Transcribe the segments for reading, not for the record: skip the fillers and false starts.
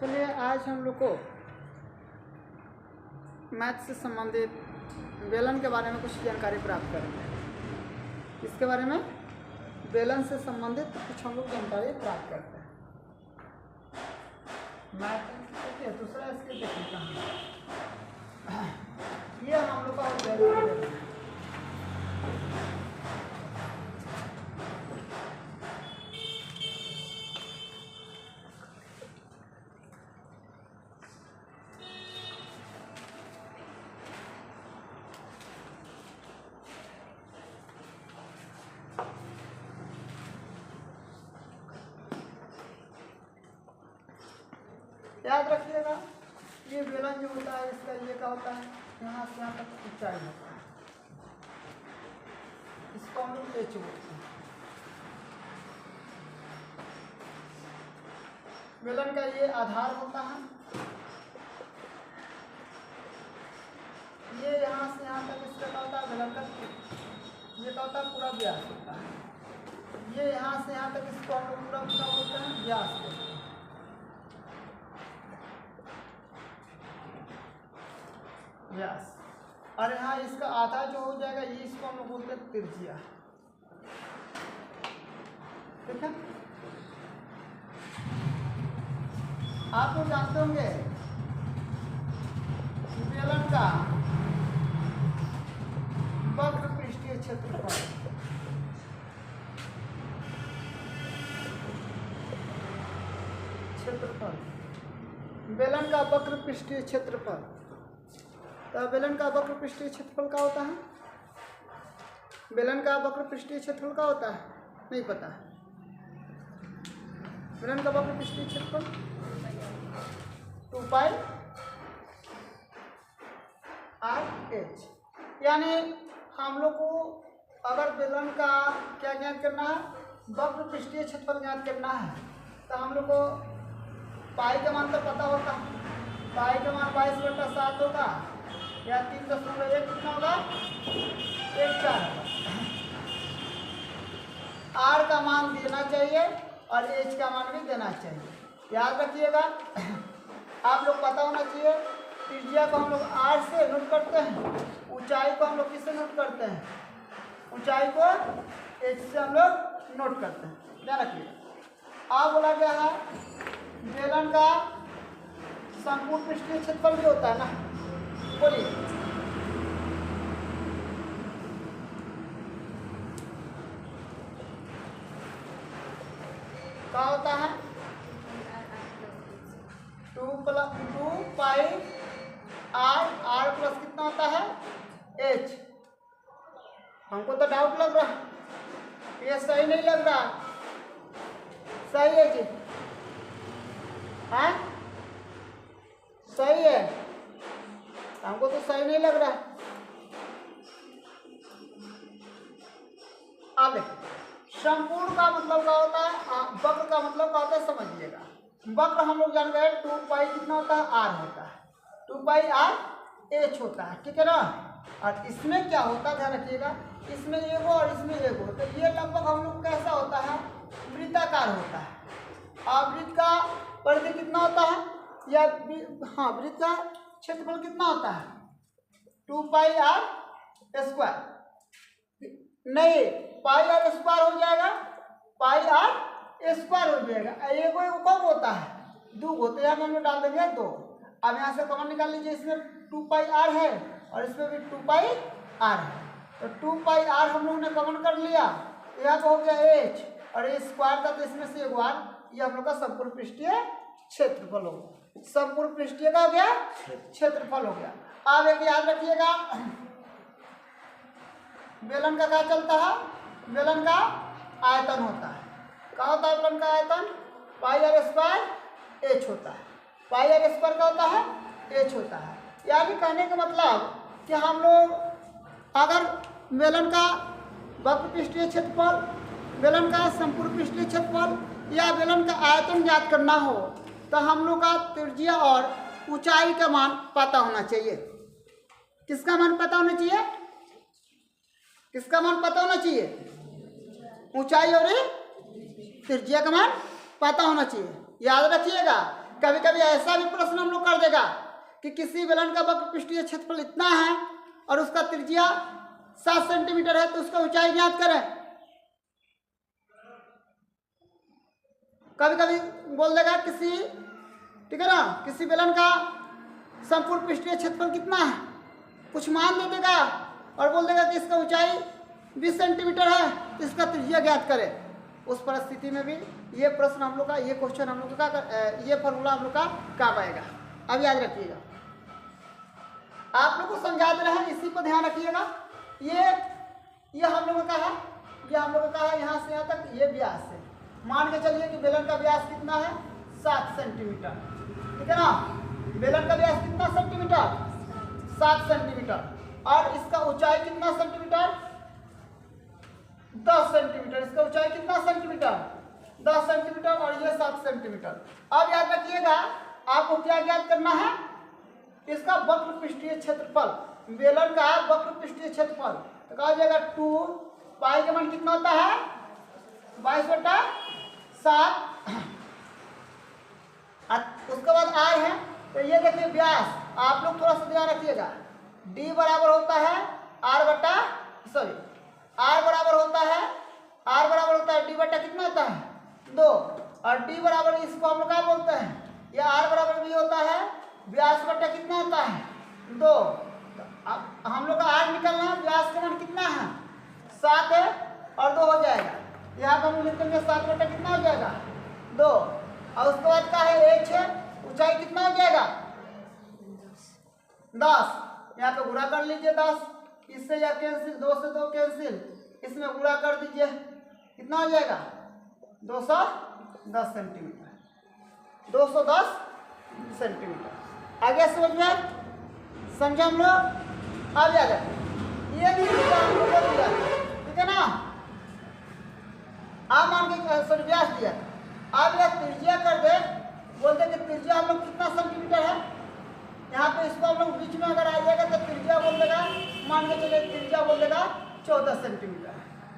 चलिए आज हम लोग को मैथ से संबंधित बेलन के बारे में कुछ जानकारी प्राप्त करेंगे। इसके बारे में बेलन से संबंधित कुछ हम लोग जानकारी प्राप्त करते हैं। मैथ देखिए दूसरा इसके देखिए ये हम लोग का बेलन है। याद रखिएगा ये बेलन जो होता है इसका ये क्या होता है, यहाँ से यहाँ तक ऊंचाई होता है, इसको हम लोग एच बोलते हैं। बेलन का ये आधार होता है, ये यहाँ से यहाँ तक इसका क्या होता है बेलन का ये क्या होता है पूरा व्यास होता है। ये यहाँ से यहाँ तक इसको हम लोग पूरा पूरा बोलते हैं व्यास होता है। व्यास और यहाँ इसका आधा जो हो जाएगा ये इसको हम लोग बोलते हैं त्रिज्या। ठीक है, आप लोग जानते होंगे बेलन का वक्र पृष्ठीय क्षेत्रफल बेलन का वक्र पृष्ठीय क्षेत्रफल। तो बेलन का वक्र पृष्ठीय क्षेत्रफल क्या होता है? बेलन का वक्र पृष्ठीय क्षेत्रफल क्या होता है? नहीं पता है। बेलन का वक्र पृष्ठीय क्षेत्रफल 2 पाई RH। यानी हम लोग को अगर बेलन का क्या ज्ञात करना है, वक्र पृष्ठीय क्षेत्रफल ज्ञात करना है, तो हम लोग को पाई का मान तो पता होता है। पाई का मान 22/7 होगा या 3.1 कितना होगा 1/4। R का मान देना चाहिए और H का मान भी देना चाहिए। याद रखिएगा, आप लोग पता होना चाहिए त्रिज्या को हम लोग R से नोट करते हैं, ऊंचाई को हम लोग किससे नोट करते हैं? ऊंचाई को H से हम लोग नोट करते हैं। ध्यान रखिएगा। अब बोला गया है बेलन का संपूर्ण पृष्ठीय क्षेत्रफल भी होता है ना, बोलिए। क्या होता है? 2 पाई R प्लस कितना होता है H। हमको तो डाउट लग रहा है, ये सही नहीं लग रहा। सही है जी, हाँ सही है, हमको तो सही नहीं लग रहा। अब संपूर्ण का मतलब क्या होता है, वक्र का मतलब क्या होता है समझिएगा। वक्र हम लोग जान गए 2 पाई कितना होता है R होता है, 2 पाई RH होता है, ठीक है ना। और इसमें क्या होता है ध्यान रखिएगा, इसमें एगो और इसमें एगो, तो ये लगभग हम लोग कैसा होता है वृत्ताकार होता है। और वृत्त का परिधि कितना होता है, या हाँ वृत्त का क्षेत्रफल कितना होता है 2 पाई R²। नहीं, पाई R² हो जाएगा, पाई R² हो जाएगा। एगो कब होता है? 2 होते हैं, हम लोग डाल देंगे 2। अब यहाँ से कॉमन निकाल लीजिए, इसमें 2 पाई R है और इसमें भी 2 पाई R है, तो 2 पाई R हम लोग ने कॉमन कर लिया। यहाँ को हो गया H और ये स्क्वायर था तो इसमें से एगो R, ये हम लोग का संपूर्ण पृष्ठीय क्षेत्रफल हो गया। संपूर्ण पृष्ठीय का हो गया क्षेत्रफल हो गया। अब एक याद रखिएगा, बेलन का क्या चलता है? बेलन का आयतन होता है। क्या होता है बेलन का आयतन? पाई R² H होता है। पाई R² का होता है H होता है। यानी कहने का मतलब कि हम लोग अगर बेलन का वक्र पृष्ठीय क्षेत्रफल, बेलन का संपूर्ण पृष्ठीय क्षेत्रफल या बेलन का आयतन ज्ञात करना हो, तो हम लोग का त्रिज्या और ऊंचाई का मान पता होना चाहिए। किसका मान पता होना चाहिए? किसका मान पता होना चाहिए? ऊंचाई और त्रिज्या का मान पता होना चाहिए। याद रखिएगा कभी कभी ऐसा भी प्रश्न हम लोग कर देगा कि किसी बेलन का वक्र पृष्ठीय क्षेत्रफल इतना है और उसका त्रिज्या 7 सेंटीमीटर है, तो उसका ऊंचाई ज्ञात करें। कभी कभी बोल देगा किसी, ठीक है ना, किसी बेलन का संपूर्ण पृष्ठीय क्षेत्रफल कितना है, कुछ मान दे देगा और बोल देगा कि इसका ऊंचाई 20 सेंटीमीटर है, तो इसका त्रिज्या ज्ञात करें। उस परिस्थिति में भी ये प्रश्न हम लोग का, ये क्वेश्चन हम लोग का, ये फॉर्मूला हम लोग का काम आएगा। अब याद रखिएगा, आप लोग को समझा दे रहे हैं, इसी पर ध्यान रखिएगा। ये हम लोगों का है, ये हम लोगों का है यहाँ से यहाँ तक, ये व्यास है। मान के चलिए कि बेलन का व्यास कितना है, 7 सेंटीमीटर, ठीक है ना। बेलन का व्यास कितना सेंटीमीटर, 7 सेंटीमीटर, और इसका ऊंचाई कितना सेंटीमीटर, 10 सेंटीमीटर। इसका ऊंचाई कितना सेंटीमीटर, 10 सेंटीमीटर, और ये 7 सेंटीमीटर। अब याद रखिएगा, आपको क्या ज्ञात करना है, इसका वक्र पृष्ठीय क्षेत्रफल, बेलन का वक्र पृष्ठीय क्षेत्रफल। तो कहा जाएगा 2 पाई का मान कितना होता है, 22/7। उसके बाद आर है, तो ये देखिए व्यास, आप लोग थोड़ा सा ध्यान रखिएगा, डी बराबर होता है आर बटा, सॉरी आर बराबर होता है डी बटा कितना होता है, 2, और डी बराबर इसको हम लोग क्या बोलते हैं, ये आर बराबर भी होता है व्यास बटा कितना होता है, 2। अब हम लोग का आर निकलना है, व्यास का मान कितना है, 7 है, और 2 हो जाएगा। यहाँ पर हम लिखेंगे 7 बटा कितना हो जाएगा, 2, और उसके बाद का है एच है, ऊंचाई कितना हो जाएगा, 10। यहाँ पे गुणा कर लीजिए 10, इससे या कैंसिल, 2 से 2 कैंसिल, इसमें गुणा कर दीजिए, कितना हो जाएगा, 210 सेंटीमीटर, 210 सेंटीमीटर। आगे समझ में समझे हम लोग। अब याद है, ये भी हम लोग को दिया, ठीक है ना। आप मान के सॉरी व्यास दिया, आप यह त्रिज्या कर दे, बोलते कि त्रिज्या हम लोग कितना सेंटीमीटर है, यहाँ पे इसको हम लोग बीच में अगर आ जाएगा तो त्रिज्या बोल देगा, मान के चलिए त्रिज्या बोल देगा 14 सेंटीमीटर।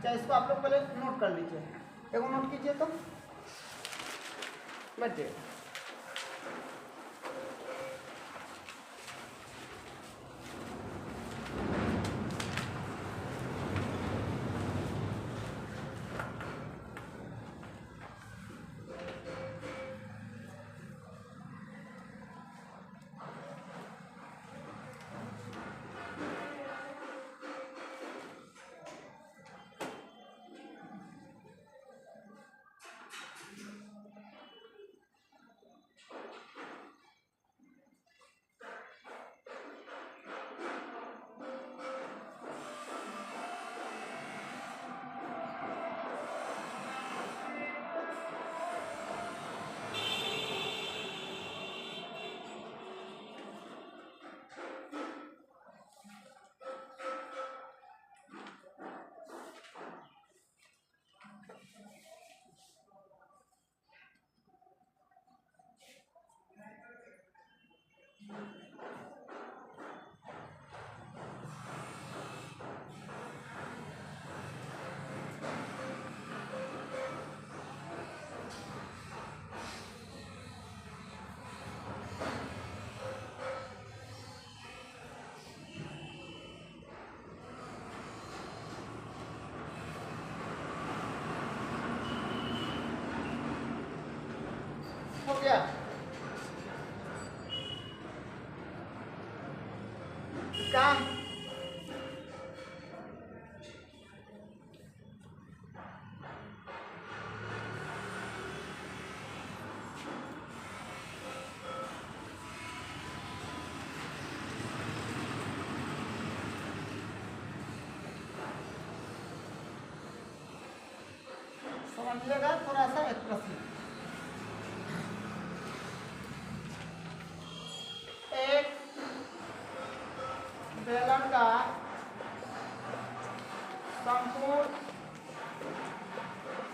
चाहे इसको आप लोग पहले नोट कर लीजिए, एगो नोट कीजिए तो बैठिए। हो गया, क्या समझिएगा थोड़ा सा एक प्रश्न, एक बेलन का संपूर्ण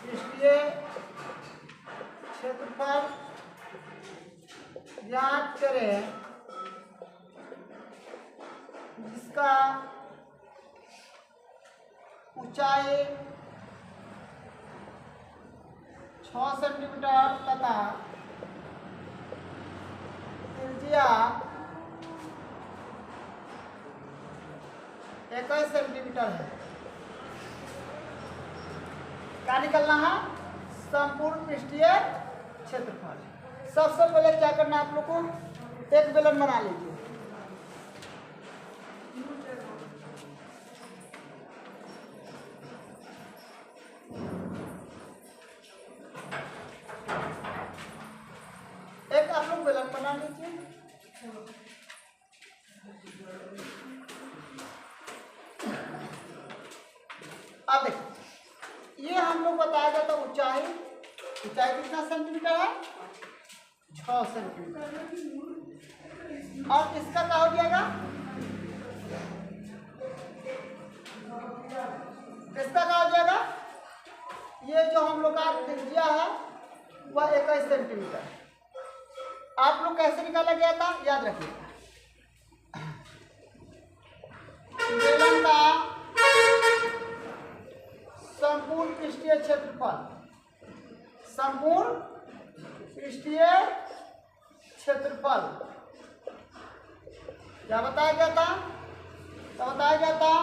पृष्ठीय क्षेत्रफल ज्ञात करें जिसका ऊंचाई 6 सेंटीमीटर तथा त्रिज्या 21 सेंटीमीटर है। क्या निकलना है? संपूर्ण पृष्ठीय क्षेत्रफल। सबसे पहले क्या करना है आप लोग को? एक बेलन बना लीजिए। एक आप लोग बेलन बना लीजिए। अब देखिए, ये हम लोग बताया गया था ऊंचाई कितना सेंटीमीटर है? 6 सेंटीमीटर। और इसका क्या हो जाएगा? इसका क्या हो जाएगा? ये जो हम लोग का त्रिज्या है वह 21 सेंटीमीटर है। आप लोग कैसे निकाला गया था याद रखिएगा। बेलन का संपूर्ण पृष्ठीय क्षेत्रफल, संपूर्ण पृष्ठीय क्षेत्रफल क्या बताया गया था? तो बताया गया था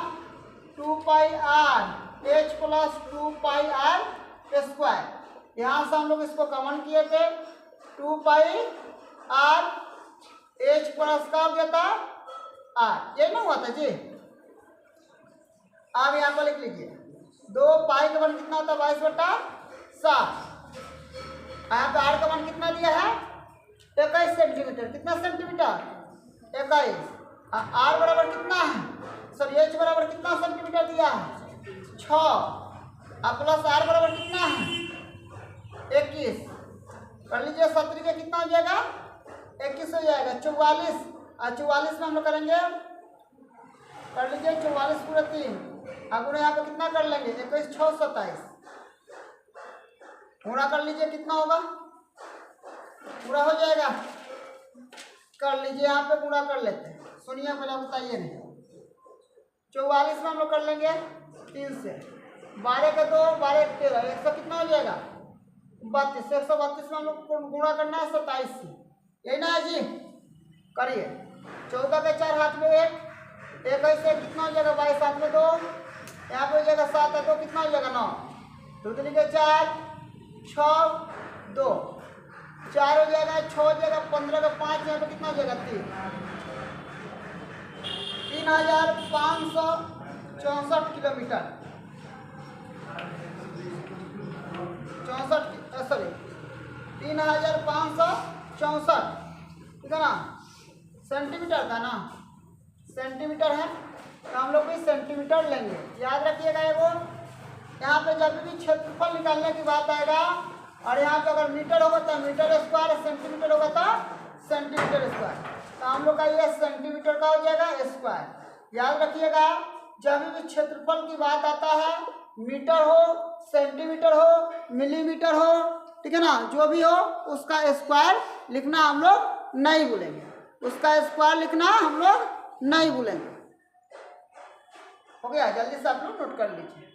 2 pi R H plus 2 pi R square. यहाँ से हम लोग इसको कॉमन किए थे। 2 पाई आर एच प्लस का हो गया था आर, ये ना हुआ था जी। अब यहाँ पर लिख लीजिए 2 पाई का मान कितना होता है? 22/7। यहाँ पे आर का मान कितना दिया है? 21 सेंटीमीटर। कितना सेंटीमीटर? 21। आर बराबर कितना है? सॉरी एच बराबर कितना सेंटीमीटर दिया है? 6। अब प्लस आर बराबर कितना है? 21। कर लीजिए 70 का कितना हो जाएगा? 21 हो जाएगा। 44 और 44 में हम लोग करेंगे, कर लीजिए 44 पूरे 3। अब यहाँ पे कितना कर लेंगे? 21 6 27। पूरा कर लीजिए कितना होगा? पूरा हो जाएगा। कर लीजिए यहाँ पे पूरा कर लेते हैं। सुनिए पहले बताइए नहीं। 44 में हम लोग कर लेंगे 3 से। 12 का 2 12 13 100 कितना हो जाएगा? 32। 132 में हम लोग गुणा करना है 27 से। यही ना है जी? करिए। 14 के 4 हाथ में 1, 21 से कितना हो जाएगा? 22 हाथ में 2, यहाँ पे हो जाएगा 7 है 2 कितना हो जाएगा? 9। 2 3 के 4 6 2 4 हो जाएगा, 6 हो जाएगा, 15 का 5 यहाँ पे कितना हो जाएगा? 3। 3564 किलोमीटर 3564 ठीक है ना? सेंटीमीटर का ना? सेंटीमीटर है तो हम लोग भी सेंटीमीटर लेंगे। याद रखिएगा। एगो यहाँ पे जब भी क्षेत्रफल निकालने की बात आएगा और यहाँ पे अगर मीटर होगा तो मीटर स्क्वायर, सेंटीमीटर होगा तो सेंटीमीटर स्क्वायर। तो हम लोग का ये सेंटीमीटर का हो जाएगा स्क्वायर। याद रखिएगा, जब भी क्षेत्रफल की बात आता है, मीटर हो, सेंटीमीटर हो, मिलीमीटर हो, ठीक है ना, जो भी हो उसका स्क्वायर लिखना हम लोग नहीं भूलेंगे। उसका स्क्वायर लिखना हम लोग नहीं भूलेंगे। हो गया? जल्दी से आप लोग नोट कर लीजिए।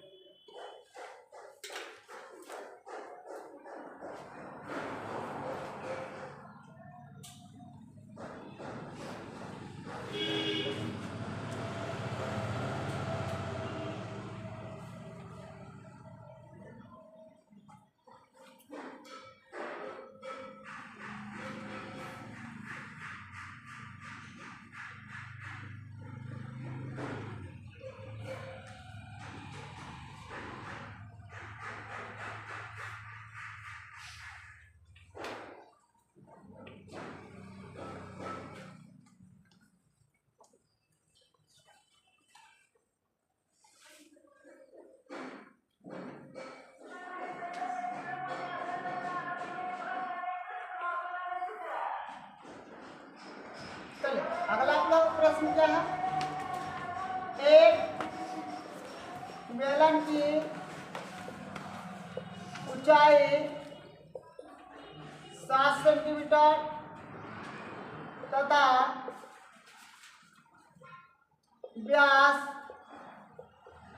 अगला आपका प्रश्न क्या है? एक बेलन की ऊंचाई 7 सेंटीमीटर तथा व्यास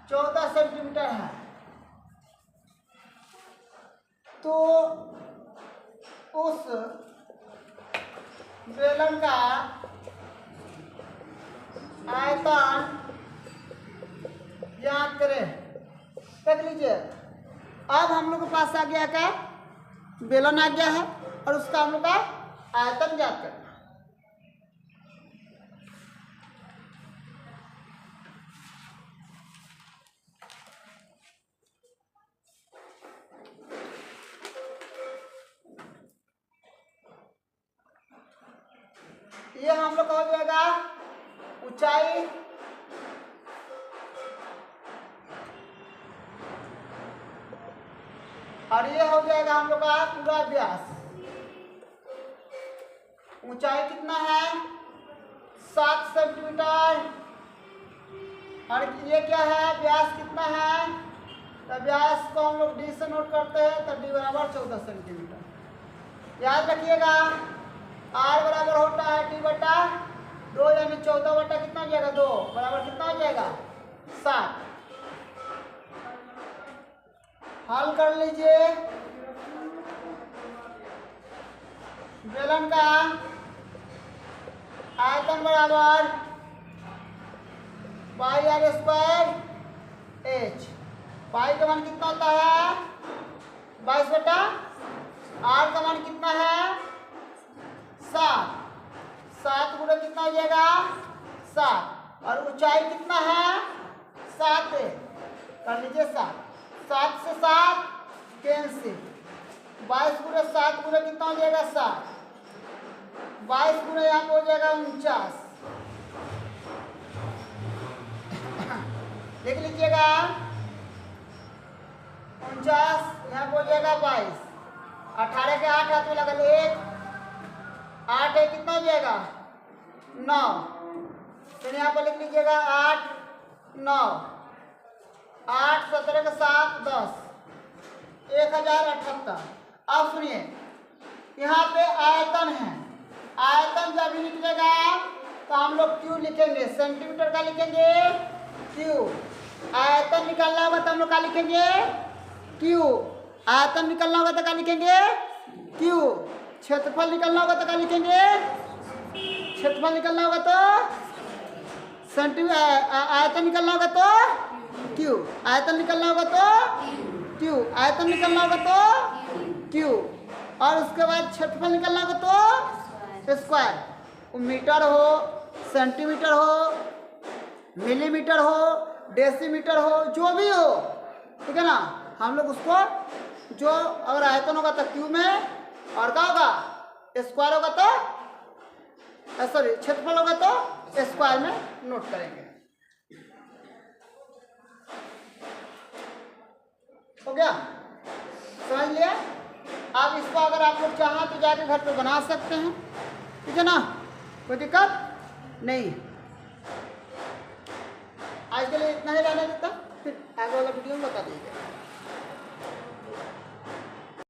14 सेंटीमीटर है, तो उस बेलन का आयतन ज्ञात करें। देख लीजिए, अब हम लोग के पास आ गया क्या, बेलन आ गया है और उसका हम लोग का आयतन ज्ञात करना। ये हम लोग का हो जाएगा ऊंचाई और ये हो जाएगा हम लोग का पूरा व्यास। ऊंचाई कितना है 7 सेंटीमीटर और ये क्या है व्यास कितना है, तो व्यास को हम लोग डी से नोट करते हैं, तो डी बराबर 14 सेंटीमीटर। याद रखिएगा आर बराबर होता है डी बटा 2 यानी 14 बटा कितना हो जाएगा 2 बराबर कितना हो जाएगा 7। हल कर लीजिए। बेलन का आयतन बराबर पाई आर स्क्वायर एच। पाई का मान कितना होता है 22 बटा आर का मान कितना है 7। 7 गुणे कितना हो जाएगा 7 और ऊंचाई कितना है 7 कर लीजिए 7। 7 से 7 कैंसिल। 22 गुणे 7 गुणे कितना हो जाएगा 7। 22 गुणे यहाँ पे हो जाएगा 49। देख लीजिएगा 49 यहाँ पे हो जाएगा 22। 18 के 8 हाथ में लगल 1 8 है कितना हो जाएगा 9। फिर यहाँ पर लिख लीजिएगा 8 9 8 17 के 7 10 1078। अब सुनिए यहाँ पे आयतन है। आयतन जब भी निकलेगा तो हम लोग क्यू लिखेंगे, सेंटीमीटर का लिखेंगे क्यू। आयतन निकालना होगा तो हम लोग का लिखेंगे क्यू। आयतन निकालना होगा तो क्या लिखेंगे क्यू। क्षेत्रफल निकालना होगा तो क्या लिखेंगे, क्षेत्रफल निकालना होगा तो सेंटीमीटर। आयतन निकालना होगा तो क्यू। आयतन निकालना होगा तो क्यू। आयतन निकालना होगा तो क्यू और उसके बाद क्षेत्रफल निकालना होगा तो स्क्वायर। वो मीटर हो सेंटीमीटर हो मिलीमीटर हो डेसीमीटर हो जो भी हो, ठीक है ना। हम लोग उसको जो अगर आयतन होगा तो क्यू में और क्या होगा स्क्वायर होगा तो सॉरी क्षेत्रफल होगा तो स्क्वायर में नोट करेंगे। हो गया, समझ लिया। अब इसको अगर आप लोग चाहें तो जाके घर पे बना सकते हैं, ठीक है ना, कोई दिक्कत नहीं। आज के लिए इतना ही रहने देता, फिर आगे वाला वीडियो में बता दीजिएगा।